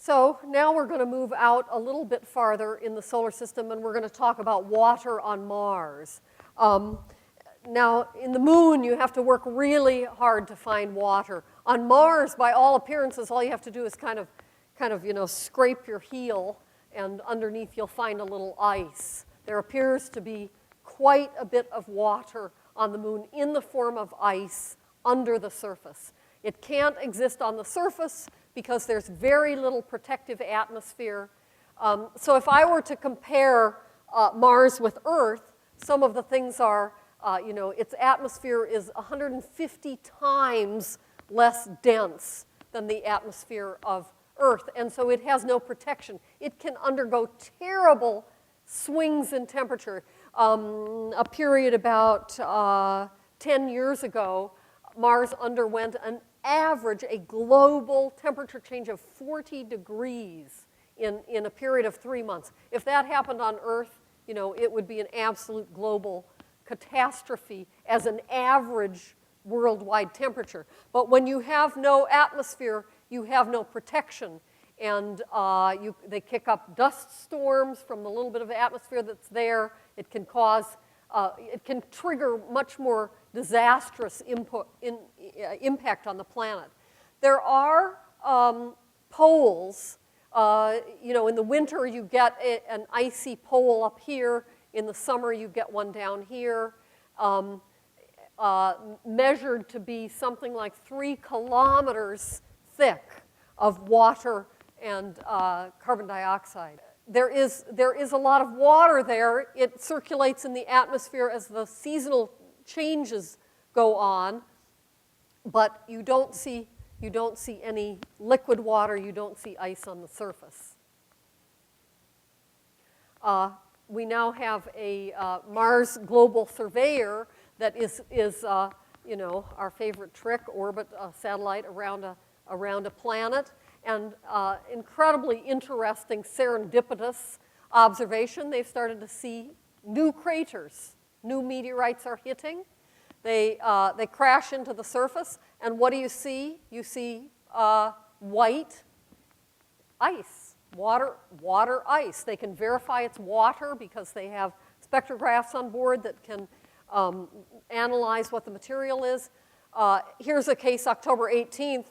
So now we're going to move out a little bit farther in the solar system, and we're going to talk about water on Mars. Now, in the moon, you have to work really hard to find water. On Mars, by all appearances, all you have to do is kind of scrape your heel, and underneath you'll find a little ice. There appears to be quite a bit of water on the moon in the form of ice under the surface. It can't exist on the surface because there's very little protective atmosphere. So if I were to compare Mars with Earth, some of the things are, its atmosphere is 150 times less dense than the atmosphere of Earth, and so it has no protection. It can undergo terrible swings in temperature. A period about 10 years ago, Mars underwent an average, a global temperature change of 40 degrees in a period of 3 months. If that happened on Earth, it would be an absolute global catastrophe as an average worldwide temperature. But when you have no atmosphere, you have no protection. And they kick up dust storms from the little bit of atmosphere that's there. It can it can trigger much more disastrous impact on the planet. There are poles. In the winter, you get an icy pole up here. In the summer, you get one down here, measured to be something like 3 kilometers thick of water and carbon dioxide. There is a lot of water there. It circulates in the atmosphere as the seasonal changes go on, but you don't see any liquid water. You don't see ice on the surface. We now have a Mars Global Surveyor that is our favorite trick, orbit a satellite around a planet. And incredibly interesting serendipitous observation. They've started to see new craters. New meteorites are hitting. They crash into the surface, and what do you see? You see white ice, water ice. They can verify it's water because they have spectrographs on board that can analyze what the material is. Here's a case, October 18th.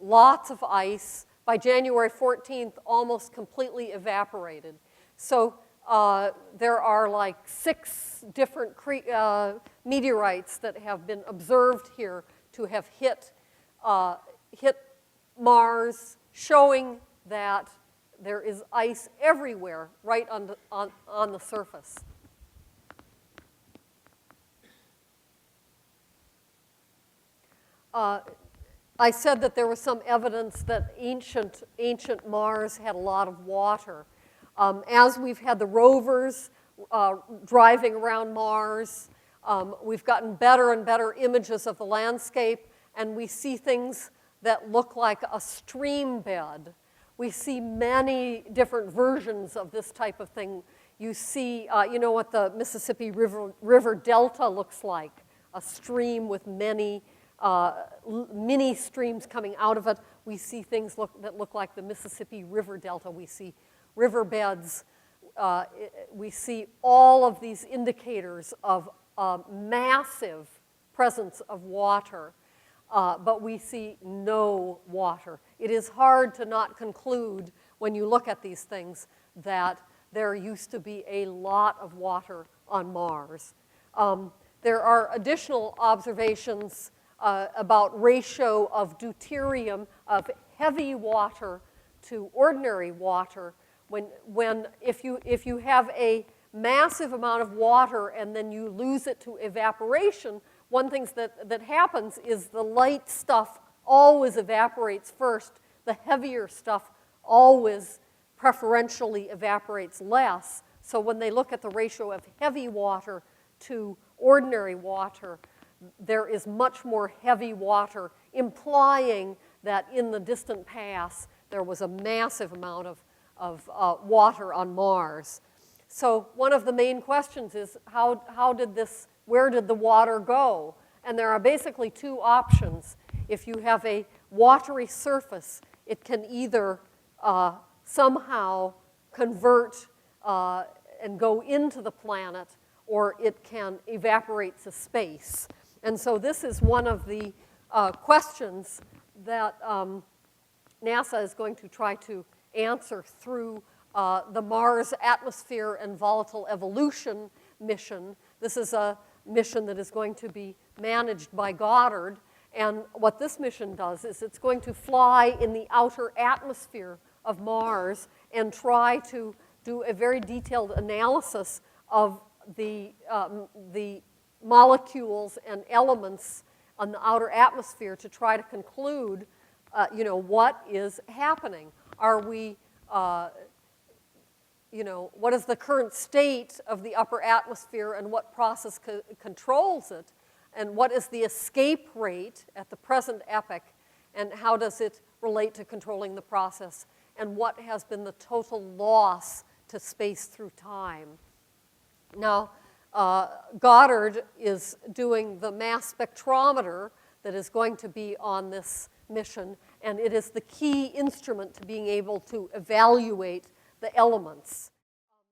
Lots of ice. By January 14th, almost completely evaporated. So there are like 6 different meteorites that have been observed here to have hit Mars, showing that there is ice everywhere right on the surface. I said that there was some evidence that ancient Mars had a lot of water. As we've had the rovers driving around Mars, we've gotten better and better images of the landscape, and we see things that look like a stream bed. We see many different versions of this type of thing. You see, what the Mississippi River Delta looks like, a stream with many mini streams coming out of it. We see things that look like the Mississippi River Delta. We see riverbeds. We see all of these indicators of massive presence of water, but we see no water. It is hard to not conclude when you look at these things that there used to be a lot of water on Mars. There are additional observations about ratio of deuterium of heavy water to ordinary water. If you have a massive amount of water and then you lose it to evaporation, one thing that happens is the light stuff always evaporates first. The heavier stuff always preferentially evaporates less. So when they look at the ratio of heavy water to ordinary water, there is much more heavy water, implying that in the distant past there was a massive amount of water on Mars. So one of the main questions is where did the water go? And there are basically 2 options. If you have a watery surface, it can either somehow convert and go into the planet, or it can evaporate to space. And so this is one of the questions that NASA is going to try to answer through the Mars Atmosphere and Volatile Evolution mission. This is a mission that is going to be managed by Goddard. And what this mission does is it's going to fly in the outer atmosphere of Mars and try to do a very detailed analysis of the molecules and elements on the outer atmosphere to try to conclude, what is happening. Are we, what is the current state of the upper atmosphere and what process controls it? And what is the escape rate at the present epoch? And how does it relate to controlling the process? And what has been the total loss to space through time? Now, Goddard is doing the mass spectrometer that is going to be on this mission, and it is the key instrument to being able to evaluate the elements.